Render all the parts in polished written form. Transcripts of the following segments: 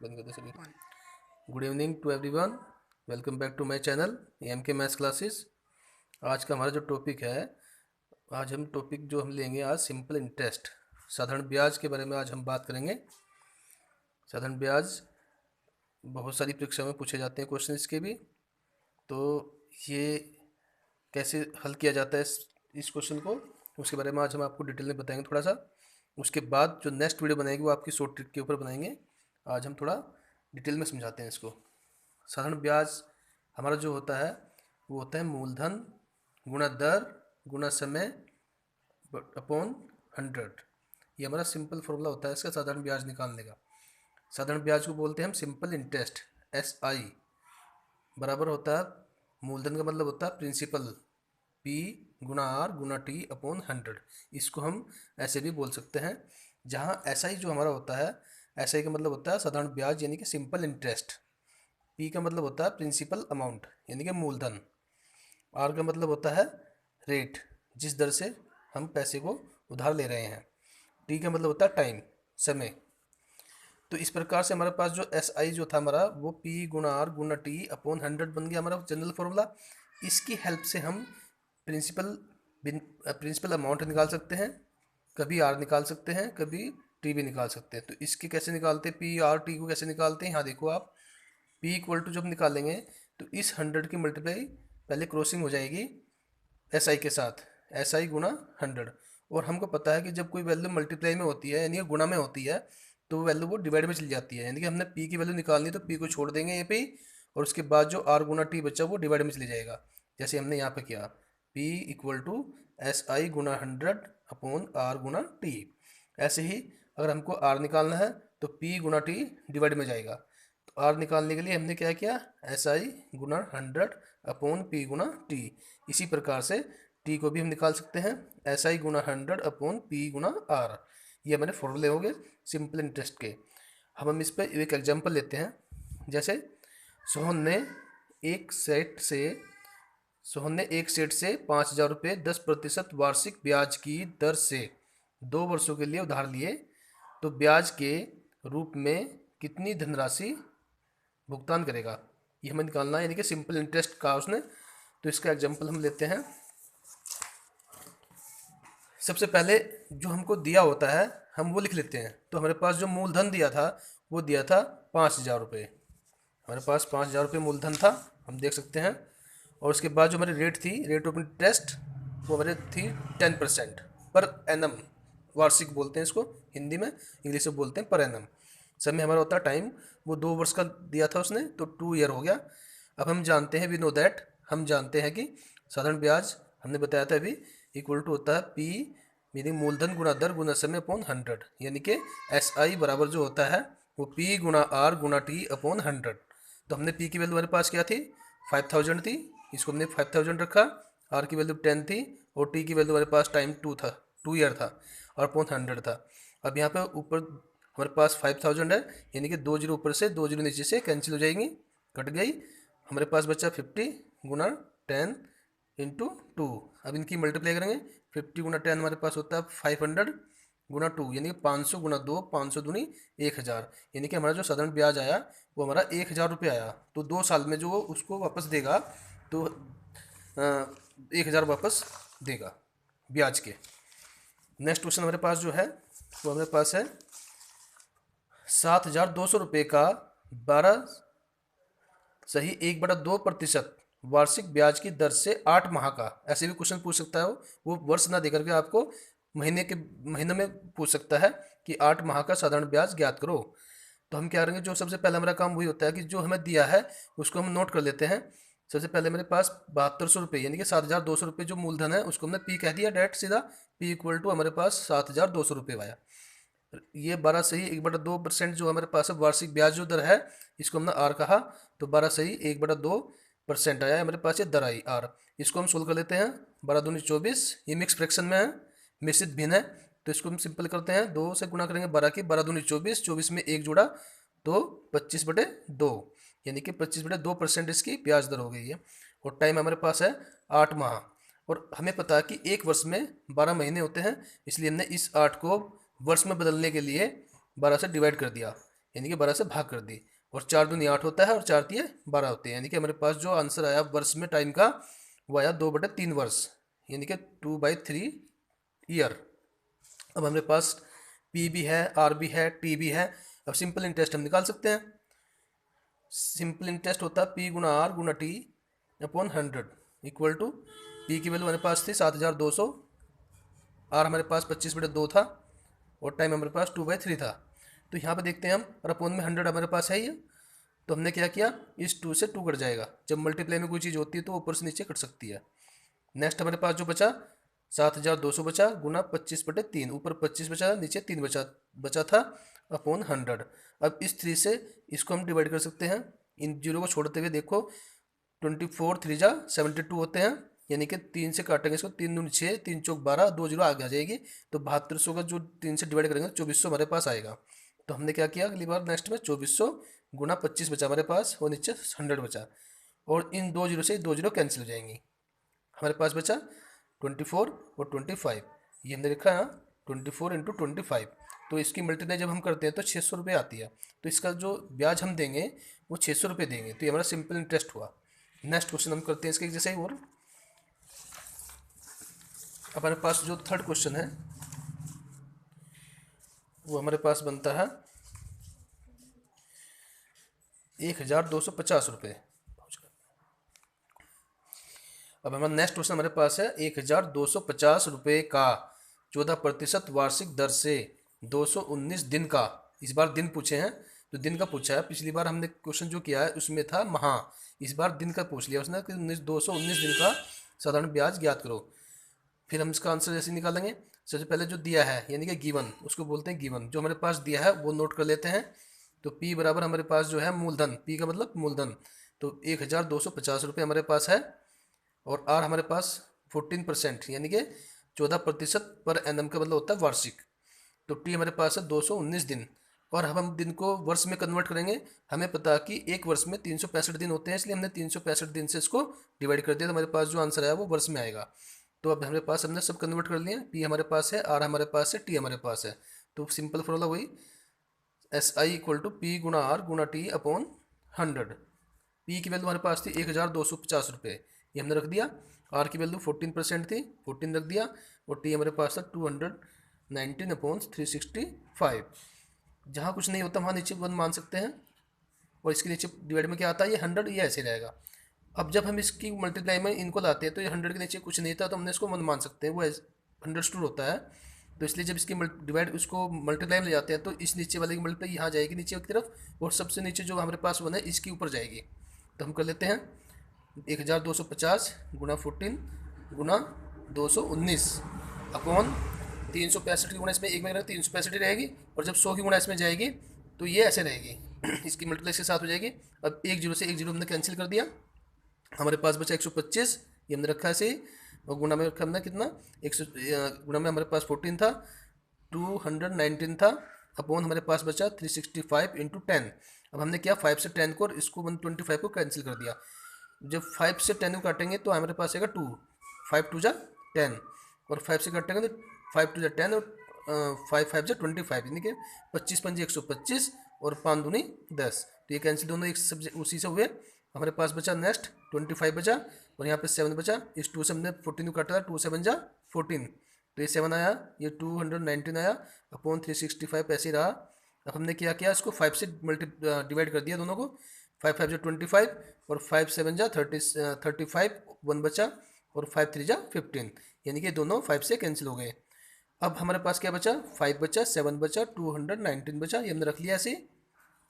बंद कर दो सभी। Good evening to everyone, welcome back to my channel M K maths classes. आज का हमारा जो टॉपिक है, आज हम टॉपिक जो हम लेंगे आज सिंपल इंटरेस्ट, साधारण ब्याज के बारे में आज हम बात करेंगे। साधारण ब्याज बहुत सारी परीक्षा में पूछे जाते हैं क्वेश्चन इसके भी, तो ये कैसे हल किया जाता है इस क्वेश्चन को, उसके बारे में आज हम आपको डिटेल में बताएंगे थोड़ा सा। उसके बाद जो नेक्स्ट वीडियो बनाएंगे वो आपकी शॉर्ट ट्रिक के ऊपर बनाएंगे। आज हम थोड़ा डिटेल में समझाते हैं इसको। साधारण ब्याज हमारा जो होता है वो होता है मूलधन गुणा दर गुणा समय अपॉन 100। ये हमारा सिंपल फॉर्मूला होता है इसका साधारण ब्याज निकालने का। साधारण ब्याज को बोलते हैं हम सिंपल इंटरेस्ट, SI बराबर होता है, मूलधन का मतलब होता है प्रिंसिपल, P गुणा R गुणा T अपॉन 100। इसको हम ऐसे भी बोल सकते हैं। जहाँ SI जो हमारा होता है, SI का मतलब होता है साधारण ब्याज यानी कि सिंपल इंटरेस्ट। P का मतलब होता है प्रिंसिपल अमाउंट यानी कि मूलधन। R का मतलब होता है रेट, जिस दर से हम पैसे को उधार ले रहे हैं। T का मतलब होता है टाइम, समय। तो इस प्रकार से हमारे पास जो SI जो था हमारा वो P गुणा R गुणा T अपॉन 100 बन गया हमारा जनरल फॉर्मूला। इसकी हेल्प से हम प्रिंसिपल अमाउंट निकाल सकते हैं, कभी R निकाल सकते हैं, कभी T भी निकाल सकते हैं। तो इसके कैसे निकालते हैं, P R T को कैसे निकालते हैं, यहाँ देखो आप। P इक्वल टू जब निकालेंगे तो इस 100 की मल्टीप्लाई पहले क्रॉसिंग हो जाएगी SI के साथ, SI गुणा 100। और हमको पता है कि जब कोई वैल्यू मल्टीप्लाई में होती है यानी कि गुणा में होती है तो वैल्यू वो डिवाइड में चली जाती है। यानी कि हमने P की वैल्यू निकालनी है तो P को छोड़ देंगे ये पे ही, और उसके बाद जो R गुणा T बचा वो डिवाइड में चले जाएगा, जैसे हमने यहाँ पे किया। P इक्वल टू SI गुणा 100 अपॉन R गुणा T। ऐसे ही अगर हमको R निकालना है तो P गुणा T डिवाइड में जाएगा। तो R निकालने के लिए हमने क्या किया, SI गुणा 100 अपॉन P गुणा T। इसी प्रकार से T को भी हम निकाल सकते हैं, SI गुणा 100 अपॉन P गुणा R। ये हमारे फॉर्मूले हो गए सिंपल इंटरेस्ट के। हम इस पर एक एग्जांपल लेते हैं। जैसे सोहन ने एक सेट से 5,000 रुपये 10% वार्षिक ब्याज की दर से 2 वर्षों के लिए उधार लिए, तो ब्याज के रूप में कितनी धनराशि भुगतान करेगा, ये हमें निकालना है। यानी कि सिंपल इंटरेस्ट का उसने। तो इसका एग्जांपल हम लेते हैं। सबसे पहले जो हमको दिया होता है हम वो लिख लेते हैं। तो हमारे पास जो मूलधन दिया था वो दिया था 5,000 रुपये। हमारे पास 5,000 रुपये मूलधन था, हम देख सकते हैं। और उसके बाद जो हमारी रेट थी, रेट ऑफ इंटरेस्ट, वो हमारी थी 10% पर एनम। वार्षिक बोलते हैं इसको हिंदी में, इंग्लिश में बोलते हैं पर एनम। समय हमारा होता है टाइम, वो 2 वर्ष का दिया था उसने तो 2 ईयर हो गया। अब हम जानते हैं, वी नो दैट, हम जानते हैं कि साधारण ब्याज हमने बताया था अभी इक्वल टू होता है P मीनिंग मूलधन गुणा दर गुणा समय अपॉन 100। यानी कि SI बराबर जो होता है वो P गुणा R गुणा T अपॉन 100। तो हमने P की वैल्यू हमारे पास क्या थी, 5,000 थी, इसको हमने 5,000 रखा। R की वैल्यू 10 थी और T की वैल्यू हमारे पास टाइम 2 था, 2 ईयर था, और अपॉन 100 था। अब यहाँ पे ऊपर हमारे पास 5,000 है, यानी कि 2 जीरो ऊपर से 2 जीरो नीचे से कैंसिल हो जाएंगी, कट गई। हमारे पास बचा 50 गुणा 10 इंटू 2। अब इनकी मल्टीप्लाई करेंगे, 50 गुणा 10 हमारे पास होता है 500 गुणा 2, यानी कि 500 गुणा 2, 500 दूनी 1,000। यानी कि हमारा जो साधारण ब्याज आया वो हमारा 1,000 रुपये आया। तो 2 साल में जो वो उसको वापस देगा तो 1,000 वापस देगा ब्याज के। नेक्स्ट क्वेश्चन हमारे पास जो है वो हमारे पास है 7,200 रुपये का 12 1/2% वार्षिक ब्याज की दर से 8 माह का। ऐसे भी क्वेश्चन पूछ सकता है वो वर्ष ना देकर के आपको महीनों में पूछ सकता है कि 8 माह का साधारण ब्याज ज्ञात करो। तो हम क्या करेंगे, जो सबसे पहले हमारा काम वही होता है कि जो हमें दिया है उसको हम नोट कर लेते हैं। सबसे पहले मेरे पास 7,200 रुपये यानी कि 7,200 रुपये जो मूलधन है उसको हमने P कह दिया डायरेक्ट सीधा। P इक्वल टू हमारे पास 7,200 रुपये आया। ये 12 सही 1/2% जो हमारे पास है वार्षिक ब्याज जो दर है, इसको हमने R कहा, तो 12 सही 1/2% आया हमारे पास, ये दर आई R। इसको हम सोल्व कर लेते हैं। 12 दूनी 24, ये मिक्स फ्रैक्शन में है, मिश्रित भिन्न है, तो इसको हम सिंपल करते हैं। 2 से गुणा करेंगे 12 की, 12 दूनी 24, 24 में 1 जुड़ा तो 25/2, यानी कि 25/2% इसकी ब्याज दर हो गई है। और टाइम हमारे पास है 8 माह। और हमें पता है कि एक वर्ष में 12 महीने होते हैं, इसलिए हमने इस 8 को वर्ष में बदलने के लिए 12 से डिवाइड कर दिया। यानी कि 12 से भाग कर दी, और 4 दूनी 8 होता है और 4 तिये 12 होते हैं। यानी कि हमारे पास जो आंसर आया वर्ष में टाइम का वो आया 2/3 वर्ष, यानी कि 2/3 ईयर। अब हमारे पास पी भी है, आर भी है, टी भी है। अब सिंपल इंटरेस्ट हम निकाल सकते हैं। सिंपल इंटरेस्ट होता है पी गुना आर गुना T upon 100 equal to P की वैल्यू हमारे पास थी 7200, आर हमारे पास 25/2 था, और टाइम हमारे पास 2/3 था। तो यहाँ पे देखते हैं हम, और अपॉन में 100 हमारे पास है ही है, तो हमने क्या किया, इस 2 से 2 कट जाएगा। जब मल्टीप्लाई में कोई चीज़ होती है तो ऊपर से नीचे कट सकती है। नेक्स्ट हमारे पास जो बचा 7200 बचा गुना 25/3, ऊपर 25 बचा, नीचे 3 बचा था अपॉन 100। अब इस 3 से इसको हम डिवाइड कर सकते हैं, इन जीरो को छोड़ते हुए देखो 24 3 जा 72 होते हैं, यानी कि 3 से काटेंगे इसको, 3 दूनी 6, 3 चौक 12, 2 जीरो आगे आ जाएगी, तो 7200 का जो 3 से डिवाइड करेंगे 2400 हमारे पास आएगा। तो हमने क्या किया अगली बार नेक्स्ट में 2400 गुना 25 बचा हमारे पास, और नीचे 100 बचा, और इन 2 जीरो से 2 जीरो कैंसिल हो जाएंगी। हमारे पास बचा 24 और 25, ये हमने लिखा है 24 इंटू 25। तो इसकी मल्टीप्लाई जब हम करते हैं तो 600 रुपये आती है, तो इसका जो ब्याज हम देंगे वो 600 रुपये देंगे। तो ये हमारा सिंपल इंटरेस्ट हुआ। नेक्स्ट क्वेश्चन हम करते हैं इसके जैसे ही। और अब हमारे पास जो थर्ड क्वेश्चन है वो हमारे पास बनता है 1250 रुपये। अब हमारा नेक्स्ट क्वेश्चन हमारे पास है 1250 रुपये का 14% वार्षिक दर से 219 दिन का, इस बार दिन पूछे हैं तो दिन का पूछा है। पिछली बार हमने क्वेश्चन जो किया है उसमें था माह, इस बार दिन का पूछ लिया उसने कि 219 दिन का साधारण ब्याज ज्ञात करो। फिर हम इसका आंसर जैसे निकालेंगे, सबसे पहले जो दिया है यानी कि गिवन, उसको बोलते हैं गिवन। जो हमारे पास दिया है वो नोट कर लेते हैं। तो P बराबर हमारे पास जो है मूलधन, P का मतलब मूलधन, तो 1250 रुपये हमारे पास है, और आर हमारे पास 14% यानी कि 14% पर एनम का मतलब होता है वार्षिक। तो टी हमारे पास है 219 दिन, और हम दिन को वर्ष में कन्वर्ट करेंगे। हमें पता है कि एक वर्ष में 365 दिन होते हैं, इसलिए हमने 365 दिन से इसको डिवाइड कर दिया, तो हमारे पास जो आंसर आया वो वर्ष में आएगा। तो अब हमारे पास हमने सब कन्वर्ट कर लिया, पी हमारे पास है, आर हमारे पास है, टी हमारे पास है। तो सिंपल फॉर्मूला वही SI इक्वल टू पी गुना आर गुना टी अपॉन 100। पी की वैल्यू हमारे पास थी 1250 रुपये, ये हमने रख दिया। आर की वैल्यू 14% थी, 14 रख दिया, और टी हमारे पास था 219 अपॉन 365। जहाँ कुछ नहीं होता वहाँ नीचे 1 मान सकते हैं, और इसके नीचे डिवाइड में क्या आता है, ये 100, ये ऐसे रहेगा। अब जब हम इसकी मल्टीप्लाई में इनको लाते हैं तो ये 100 के नीचे कुछ नहीं था, तो हमने इसको 1 मान सकते हैं, वो अंडरस्टूड होता है। तो इसलिए जब इसकी डिवाइड उसको मल्टीप्लाई में ले जाते हैं तो इस नीचे वाले की मल्टीप्लाई यहाँ जाएगी नीचे की तरफ, और सबसे नीचे जो हमारे पास 1 है इसके ऊपर जाएगी। तो हम कर लेते हैं 1250 गुना 14 गुना 219 अपॉन 365 की गुणा इसमें एक में 365 रहेगी, और जब 100 की गुणा इसमें जाएगी तो ये ऐसे रहेगी इसकी मल्टीप्लाई इसके साथ हो जाएगी। अब एक जीरो से एक जीरो हमने कैंसिल कर दिया, हमारे पास बचा 125, ये हमने रखा ऐसे ही, और गुणा में रखा हमने कितना 100, गुणा में हमारे पास 14 था, 219 था, अपॉन हमारे पास बचा 365 इंटू 10। अब हमने क्या 5 से 10 को और इसको 125 को कैंसिल कर दिया। जब 5 से 10 को काटेंगे तो हमारे पास आएगा 2, 5 2 जा 10, और 5 से काटेंगे तो 5 2 जा 10, और 5 5 जा 25, यानी कि 25 पंजे 125 और 5 दूनी 10। तो ये कैंसिल दोनों एक सब्जेक्ट उसी से हुए। हमारे पास बचा नेक्स्ट 25 बचा, और यहाँ पे 7 बचा, इस 2 से हमने 14 को काटा था, 2 7 जा 14, तो ये 7 आया, ये 219 आया अपॉन 365 ऐसे ही रहा। अब हमने क्या किया, इसको 5 से डिवाइड कर दिया दोनों को, 5 5 जा 25, और 5 7 जा 35, 1 बचा, और 5 3 जा 15, यानी कि दोनों 5 से कैंसिल हो गए। अब हमारे पास क्या बचा, 5 बचा, 7 बचा, 219 बचा, ये हमने रख लिया ऐसे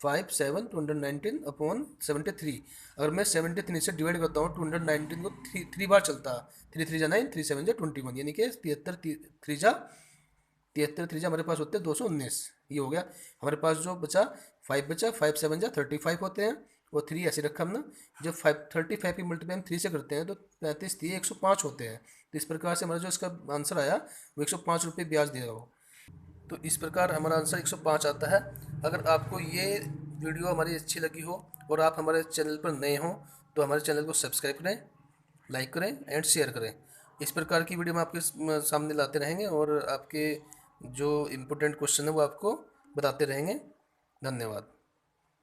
5 7 219 अपॉन 73। अगर मैं 73 से डिवाइड करता हूँ 219 को 3 बार चलता है, 3 3 जा 9, 3 7 जा 21, यानी कि 73 3 जा हमारे पास होते हैं 219। ये हो गया हमारे पास जो बचा 5 बचा, 5 7 जा 35 होते हैं, और 3 ऐसे रखा हमने। जब 35 की मल्टीप्लाई हम 3 से करते हैं तो 35 3 105 होते हैं। तो इस प्रकार से हमारा जो इसका आंसर आया वो 105 रुपये ब्याज देगा वो। तो इस प्रकार हमारा आंसर 105 आता है। अगर आपको ये वीडियो हमारी अच्छी लगी हो और आप हमारे चैनल पर नए हों तो हमारे चैनल को सब्सक्राइब करें, लाइक करें एंड शेयर करें। इस प्रकार की वीडियो हम आपके सामने लाते रहेंगे, और आपके जो इम्पोर्टेंट क्वेश्चन है वो आपको बताते रहेंगे। धन्यवाद।